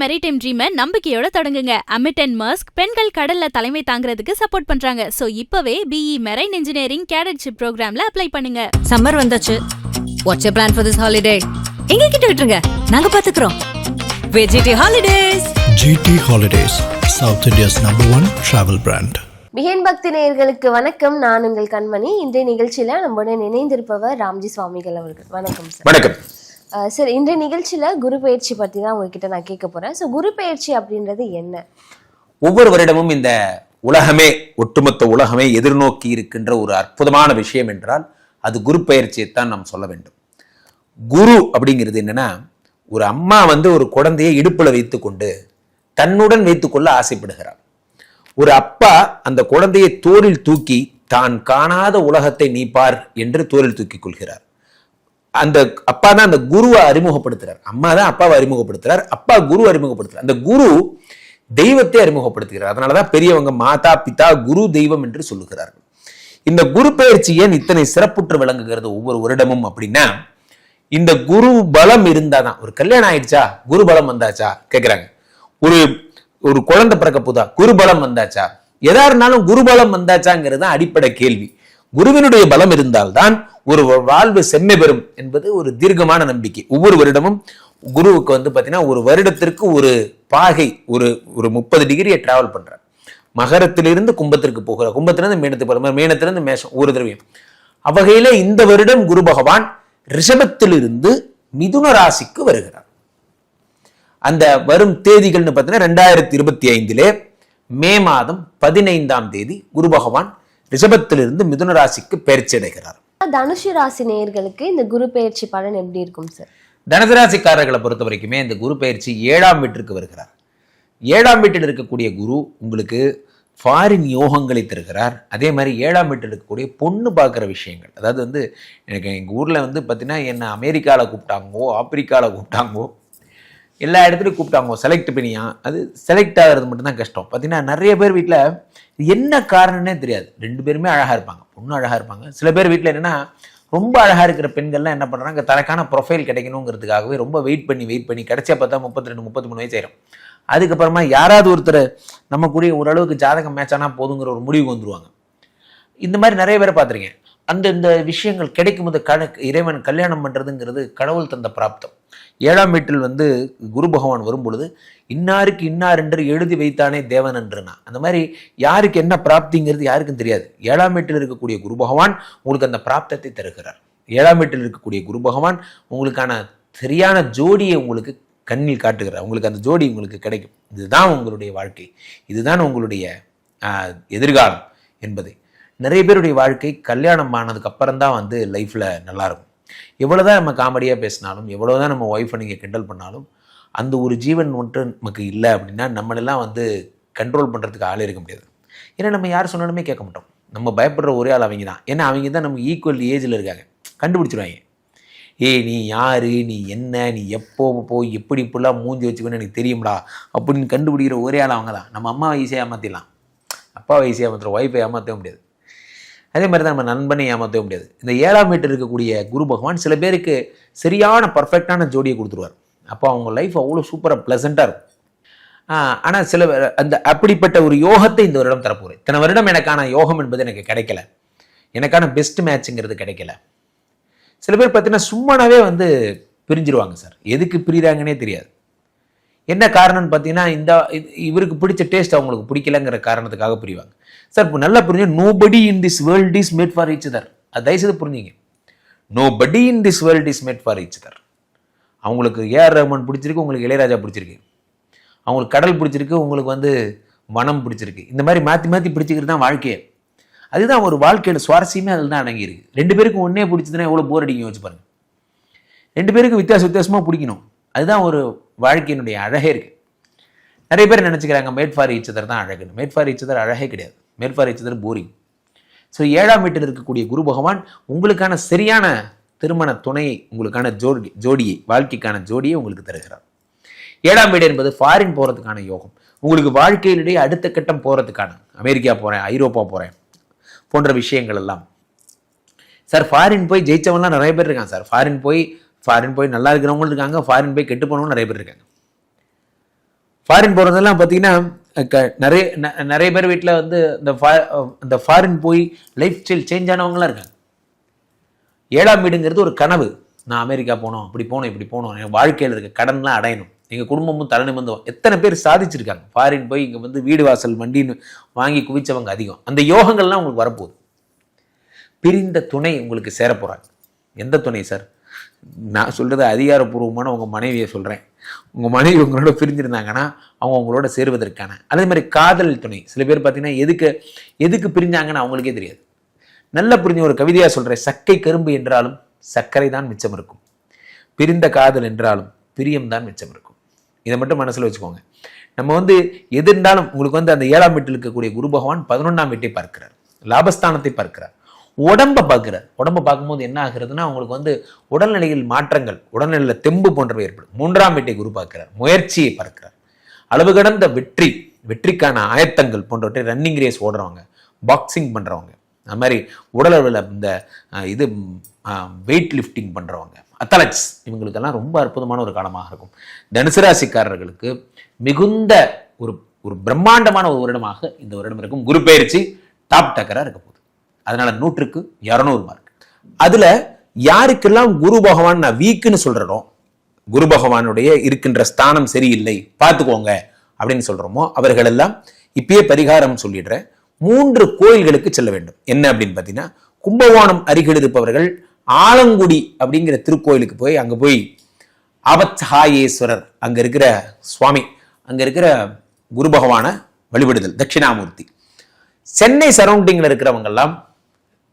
Maritime ட்ரீமை நம்பிக்கையோட தொடங்குங்க. AMET and மர்ஸ்க் பெண்கள் கடல்ல தலைமை தாங்கிறதுக்கு சப்போர்ட் பண்றாங்க. சோ இப்பவே BE மெரைன் இன்ஜினியரிங் கேடட்ஷிப் ப்ரோக்ராம்ல அப்ளை பண்ணுங்க. சம்மர் வந்தாச்சு. What's your plan for this holiday? எங்க கிட்ட விட்டுருங்க, நாங்க பாத்துக்கிறோம். VGT Holidays. GT Holidays, South India's #1 travel brand. பிஹேன் பக்தி நேயர்களுக்கு வணக்கம். நான் உங்கள் கண்மணி. இன்றைய நிகழ்ச்சியில நம்முடன் இணைந்திருப்பவர் ராம்ஜி சுவாமிகள் அவர்கள். வணக்கம் சார். வணக்கம் சார். இன்றைய நிகழ்ச்சியில குரு பயிற்சி பத்தி தான் உங்ககிட்ட நான் கேட்க போறேன். ஸோ குரு பயிற்சி அப்படின்றது என்ன? ஒவ்வொரு வருடமும் இந்த உலகமே, ஒட்டுமொத்த உலகமே எதிர்நோக்கி இருக்கின்ற ஒரு அற்புதமான விஷயம் என்றால் அது குரு பயிற்சியைத்தான் நாம் சொல்ல வேண்டும். குரு அப்படிங்கிறது என்னன்னா, ஒரு அம்மா ஒரு குழந்தையை இடுப்புல வைத்துக்கொண்டு தன்னுடன் வைத்துக்கொள்ள ஆசைப்படுகிறார். ஒரு அப்பா அந்த குழந்தையை தோளில் தூக்கி தான் காணாத உலகத்தை நீ பார் என்று தோளில் தூக்கி கொள்கிறார். அந்த அப்பா தான் அந்த குருவை அறிமுகப்படுத்துறார். அம்மா தான் அப்பாவை அறிமுகப்படுத்துறார், அப்பா குரு அறிமுகப்படுத்துறார். அந்த குரு தெய்வத்தை அறிமுகப்படுத்துகிறார். அதனாலதான் பெரியவங்க மாதா பிதா குரு தெய்வம் என்று சொல்லுகிறார்கள். இந்த குரு பயிற்சி ஏன் இத்தனை சிறப்புற்று விளங்குகிறது ஒவ்வொரு வருடமும் அப்படின்னா, இந்த குரு பலம் இருந்தாதான். ஒரு கல்யாணம் ஆயிடுச்சா, குரு பலம் வந்தாச்சா கேட்கிறாங்க. ஒரு குழந்தை பிறக்க போதா, குரு பலம் வந்தாச்சா? எதா இருந்தாலும் குரு பலம் வந்தாச்சாங்கிறது அடிப்படை கேள்வி. குருவினுடைய பலம் இருந்தால்தான் ஒரு வாழ்வு செம்மை பெறும் என்பது ஒரு தீர்க்கமான நம்பிக்கை. ஒவ்வொரு வருடமும் குருவுக்கு பாத்தீங்கன்னா ஒரு வருடத்திற்கு ஒரு பாகை ஒரு 30 டிகிரியை டிராவல் பண்றார். மகரத்திலிருந்து கும்பத்திற்கு போகிறார், கும்பத்திலிருந்து மீனத்துக்கு போற, மீனத்திலிருந்து மேஷம் ஒரு திரவியம். அவ்வகையில இந்த வருடம் குரு பகவான் ரிஷபத்திலிருந்து மிதுன ராசிக்கு வருகிறார். அந்த வரும் தேதிகள்னு பார்த்தீங்கன்னா 2025 மே மாதம் 15ஆம் தேதி குரு பகவான் ரிஷபத்திலிருந்து மிதுன ராசிக்கு பயிற்சி அடைகிறார். தனுசு ராசி நேயர்களுக்கு இந்த குரு பயிற்சி பலன் எப்படி இருக்கும் சார்? தனுசு ராசிக்காரர்களை பொறுத்த வரைக்குமே இந்த குரு பயிற்சி 7ஆம் வீட்டிற்கு வருகிறார். 7ஆம் வீட்டில் இருக்கக்கூடிய குரு உங்களுக்கு ஃபாரின் யோகங்களை தருகிறார். அதே மாதிரி 7ஆம் வீட்டில் இருக்கக்கூடிய பொண்ணு பார்க்குற விஷயங்கள், அதாவது எனக்கு எங்கள் ஊரில் பார்த்தீங்கன்னா என்ன அமெரிக்காவில் கூப்பிட்டாங்கோ, ஆப்பிரிக்காவில் கூப்பிட்டாங்கோ, எல்லா இடத்துலையும் கூப்பிட்டாங்க, செலக்ட் பண்ணியா. அது செலக்ட் ஆகிறது மட்டும்தான் கஷ்டம். பார்த்தீங்கன்னா நிறைய பேர் வீட்டில் என்ன காரணம்னே தெரியாது. 2 பேருமே அழகாக இருப்பாங்க, பொண்ணு அழகாக இருப்பாங்க. சில பேர் வீட்டில் என்னென்னா ரொம்ப அழகாக இருக்கிற பெண்கள்லாம் என்ன பண்ணுறாங்க, தனக்கான ப்ரொஃபைல் கிடைக்கணுங்கிறதுக்காகவே ரொம்ப வெயிட் பண்ணி கடைசியாக பார்த்தா 32, 33 வயசு ஆயிரும். அதுக்கப்புறமா யாராவது ஒருத்தர் நம்ம கூட ஓரளவுக்கு ஜாதகம் மேட்ச் ஆனால் போதுங்கிற ஒரு முடிவுக்கு வந்துருவாங்க. இந்த மாதிரி நிறைய பேரை பார்த்துருக்கேன். இந்த விஷயங்கள் கிடைக்கும் போது இறைவன் கல்யாணம் பண்ணுறதுங்கிறது கடவுள் தந்த பிராப்தம். 7ஆம் வீட்டில் குரு பகவான் வரும் பொழுது இன்னாருக்கு இன்னார் என்று எழுதி வைத்தானே தேவன் என்றுனா, அந்த மாதிரி யாருக்கு என்ன பிராப்திங்கிறது யாருக்கும் தெரியாது. 7ஆம் வீட்டில் இருக்கக்கூடிய குரு பகவான் உங்களுக்கு அந்த பிராப்தத்தை தருகிறார். 7ஆம் வீட்டில் இருக்கக்கூடிய குரு பகவான் உங்களுக்கான சரியான ஜோடியை உங்களுக்கு கண்ணில் காட்டுகிறார். உங்களுக்கு அந்த ஜோடி உங்களுக்கு கிடைக்கும். இதுதான் உங்களுடைய வாழ்க்கை, இதுதான் உங்களுடைய எதிர்காலம் என்பதை நிறைய பேருடைய வாழ்க்கை கல்யாணம் ஆனதுக்கு அப்புறம் தான் லைஃப்ல நல்லா இருக்கும். எவ்வளவுதான் நம்ம காமெடியாக பேசினாலும், எவ்வளவுதான் நம்ம ஒய்ஃபை நீங்கள் கிண்டல் பண்ணாலும், அந்த ஒரு ஜீவன் மட்டும் நமக்கு இல்லை அப்படின்னா நம்மளெல்லாம் கண்ட்ரோல் பண்ணுறதுக்கு ஆளே இருக்க முடியாது. ஏன்னா நம்ம யார் சொன்னாலுமே கேட்க மாட்டோம். நம்ம பயப்படுற ஒரே ஆள் அவங்க தான். ஏன்னா அவங்க தான் நமக்கு ஈக்குவல் ஏஜில் இருக்காங்க. கண்டுபிடிச்சிருவாங்க. நீ யாரு, நீ என்ன, நீ எப்போ போய் எப்படி இப்படிலாம் மூஞ்சி வச்சுக்கணும்னு எனக்கு தெரியும்டா அப்படின்னு கண்டுபிடிக்கிற ஒரே ஆள் அவங்க தான். நம்ம அம்மா வயசை ஏமாற்றிடலாம், அப்பா வயசை ஏமாத்துற, ஒய்ஃபை ஏமாற்றவே முடியாது. அதே மாதிரி தான் நம்ம நண்பனை ஏமாற்றவே முடியாது. இந்த 7ஆம் வீட்டில் இருக்கக்கூடிய குரு பகவான் சில பேருக்கு சரியான பர்ஃபெக்டான ஜோடியை கொடுத்துருவார். அப்போ அவங்க லைஃப் அவ்வளோ சூப்பராக ப்ளசண்ட்டாக இருக்கும். ஆனால் சில அப்படிப்பட்ட ஒரு யோகத்தை இந்த வருடம் தரப்போகிறேன். இத்தனை வருடம் எனக்கான யோகம் என்பது எனக்கு கிடைக்கல, எனக்கான பெஸ்ட் மேட்சுங்கிறது கிடைக்கல. சில பேர் பார்த்தீங்கன்னா சும்மானாவே பிரிஞ்சிருவாங்க சார். எதுக்கு பிரிகிறாங்கன்னே தெரியாது. என்ன காரணம்னு பார்த்தீங்கன்னா இவருக்கு பிடிச்ச டேஸ்ட் அவங்களுக்கு பிடிக்கலங்கிற காரணத்துக்காக புரிவாங்க சார். இப்போ நல்லா புரிஞ்சு, nobody in this world is made for each other. அது தயவுசெய்து புரிஞ்சுங்க. Nobody in this world is made for each other. அவங்களுக்கு ஏஆர் ரஹ்மான் பிடிச்சிருக்கு, உங்களுக்கு இளையராஜா பிடிச்சிருக்கு. அவங்களுக்கு கடல் பிடிச்சிருக்கு, உங்களுக்கு வனம் பிடிச்சிருக்கு. இந்த மாதிரி மாற்றி மாற்றி பிடிச்சிக்கிறது தான் வாழ்க்கையை. அதுதான் ஒரு வாழ்க்கையோட சுவாரஸ்யமே அதில் தான் அடங்கியிருக்கு. 2 பேருக்கும் ஒன்றே பிடிச்சதுன்னா எவ்வளோ போர் அடிக்கும் வச்சு பாருங்க. 2 பேருக்கும் வித்தியாசமாக பிடிக்கணும். அதுதான் ஒரு வாழ்க்கையினுடைய அழகே இருக்கு. நிறைய பேர் நினைச்சுக்கிறாங்க மேட் ஃபார் ஈச் அதர் தான் அழகுன்னு. மேட் ஃபார் ஈச் அதர் அழகே கிடையாது. Made for each other boring. So 7ஆம் வீட்டில் இருக்கக்கூடிய குரு பகவான் உங்களுக்கான சரியான திருமண துணையை, உங்களுக்கான ஜோடியை, வாழ்க்கைக்கான ஜோடியை உங்களுக்கு தருகிறார். 7ஆம் வீடு என்பது ஃபாரின் போகிறதுக்கான யோகம். உங்களுக்கு வாழ்க்கையிலேயே அடுத்த கட்டம் போகிறதுக்கான, அமெரிக்கா போகிறேன், ஐரோப்பா போகிறேன் போன்ற விஷயங்கள் எல்லாம். சார் ஃபாரின் போய் ஜெயிச்சவங்கலாம் நிறைய பேர் இருக்காங்க சார். ஃபாரின் போய் நல்லா இருக்கிறவங்களும் இருக்காங்க, ஃபாரின் போய் கெட்டு போனவங்க நிறைய பேர் இருக்காங்க. ஃபாரின் போகிறதெல்லாம் பார்த்தீங்கன்னா நிறைய பேர் வீட்டில் வந்து இந்த ஃபாரின் போய் லைஃப் ஸ்டைல் சேஞ்ச் ஆனவங்களாம் இருக்காங்க. 7ஆம் வீடுங்கிறது ஒரு கனவு. நான் அமெரிக்கா போனோம், இப்படி போனோம், இப்படி போனோம், என் வாழ்க்கையில் இருக்க கடன்லாம் அடையணும், எங்கள் குடும்பமும் தலைநிமிர்ந்தோம். எத்தனை பேர் சாதிச்சிருக்காங்க ஃபாரின் போய். இங்கே வந்து வீடு வாசல் வண்டின்னு வாங்கி குவிச்சவங்க அதிகம். அந்த யோகங்கள்லாம் உங்களுக்கு வரப்போகுது. பிரிந்த துணை உங்களுக்கு சேர போகிறாங்க. எந்த துணை சார்? நான் சொல்கிறது அதிகாரப்பூர்வமான உங்கள் மனைவியை சொல்கிறேன். உங்கள் மனைவி உங்களோட பிரிஞ்சிருந்தாங்கன்னா அவங்க உங்களோட சேருவதற்கான, அதே மாதிரி காதல் துணை. சில பேர் பார்த்தீங்கன்னா எதுக்கு பிரிஞ்சாங்கன்னு அவங்களுக்கே தெரியாது. நல்லா புரிஞ்ச ஒரு கவிதையாக சொல்கிறேன். சக்கை கரும்பு என்றாலும் சர்க்கரை தான் மிச்சம் இருக்கும், பிரிந்த காதல் என்றாலும் பிரியம் தான் மிச்சம் இருக்கும். இதை மட்டும் மனசில் வச்சுக்கோங்க. நம்ம வந்து எது இருந்தாலும் உங்களுக்கு வந்து அந்த 7ஆம் வீட்டில் இருக்கக்கூடிய குரு பகவான் 11ஆம் வீட்டை பார்க்கிறார், லாபஸ்தானத்தை பார்க்கிறார், உடம்பை பார்க்கிறார். உடம்பை பார்க்கும்போது என்ன ஆகுறதுன்னா உங்களுக்கு வந்து உடல்நிலையில் மாற்றங்கள், உடல்நிலையில் தெம்பு போன்றவை ஏற்படும். 3ஆம் வீட்டை குரு பார்க்கிறார், முயற்சியை பார்க்கிறார், அளவு கடந்த வெற்றிக்கான ஆயத்தங்கள் போன்றவற்றை, ரன்னிங் ரேஸ் ஓடுறவங்க, பாக்ஸிங் பண்ணுறவங்க, அது மாதிரி உடல் அளவில் இந்த வெயிட் லிஃப்டிங் பண்ணுறவங்க, அத்லெட்ஸ், இவங்களுக்கெல்லாம் ரொம்ப அற்புதமான ஒரு காலமாக இருக்கும். தனுசு ராசிக்காரர்களுக்கு மிகுந்த ஒரு பிரம்மாண்டமான ஒரு வருடமாக இந்த வருடம் இருக்கும். குரு பெயர்ச்சி டாப் டக்கராக இருக்க போகுது. அதனால 100க்கு 200 மார்க். அதுல யாருக்கெல்லாம் குரு பகவான் நான் வீக்குன்னு சொல்றோம், குரு பகவானுடைய இருக்கின்ற ஸ்தானம் சரியில்லை பார்த்துக்கோங்க அப்படின்னு சொல்றோமோ, அவர்கள் எல்லாம் இப்பயே பரிகாரம் சொல்லிடுறேன். 3 கோயில்களுக்கு செல்ல வேண்டும். என்ன அப்படின்னு பார்த்தீங்கன்னா, கும்பகோணம் அருகில் இருப்பவர்கள் ஆலங்குடி அப்படிங்கிற திருக்கோயிலுக்கு போய் அங்க போய் ஆபத்ஹாயேஸ்வரர், அங்க இருக்கிற சுவாமி, அங்க இருக்கிற குரு பகவான வழிபடுதல், தட்சிணாமூர்த்தி. சென்னை சரௌண்டிங்ல இருக்கிறவங்க எல்லாம்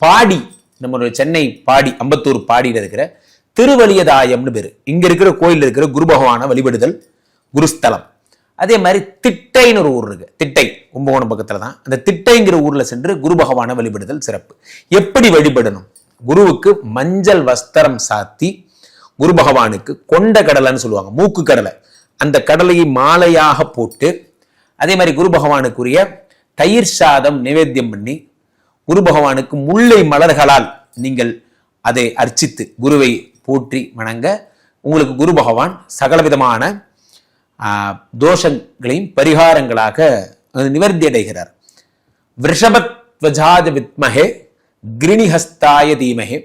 பாடி, நம்மளுடைய சென்னை பாடி, அம்பத்தூர் பாடியில் இருக்கிற திருவலியதாயம்னு பேரு, இங்க இருக்கிற கோயில் இருக்கிற குரு பகவான வழிபடுதல் குருஸ்தலம். அதே மாதிரி திட்டைன்னு ஒரு ஊர் இருக்கு, திட்டை கும்பகோணம் பக்கத்துல தான். அந்த திட்டைங்கிற ஊர்ல சென்று குரு பகவான வழிபடுதல் சிறப்பு. எப்படி வழிபடணும்? குருவுக்கு மஞ்சள் வஸ்திரம் சாத்தி, குரு பகவானுக்கு கொண்ட கடலைன்னு சொல்லுவாங்க, மூக்கு கடலை, அந்த கடலையை மாலையாக போட்டு, அதே மாதிரி குரு பகவானுக்குரிய தயிர் சாதம் நிவேத்தியம் பண்ணி, குரு பகவானுக்கு முல்லை மலர்களால் நீங்கள் அதை அர்ச்சித்து குருவை போற்றி வணங்க, உங்களுக்கு குரு பகவான் சகலவிதமான தோஷங்களையும் பரிகாரங்களாக நிவர்த்தி அடைகிறார். விருஷபத்வஜாத வித்மஹே கிரிணிஹஸ்தாய தீமஹே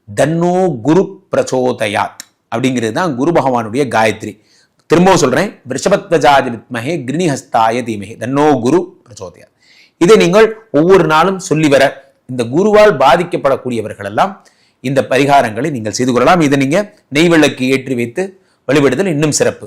தன்னோ குரு பிரச்சோதயாத் அப்படிங்கிறது தான் குரு பகவானுடைய காயத்ரி. திரும்பவும் சொல்றேன், விருஷபத்வஜாத வித்மஹே கிரிணிஹஸ்தாய தீமஹே தன்னோ குரு பிரச்சோதயாத். இதை நீங்கள் ஒவ்வொரு நாளும் சொல்லி வர, இந்த குருவால் பாதிக்கப்படக்கூடியவர்கள் எல்லாம் இந்த பரிகாரங்களை நீங்கள் செய்து கொள்ளலாம். இதை நீங்க நெய் விளக்கு ஏற்றி வைத்து வழிபடுதல் இன்னும் சிறப்பு.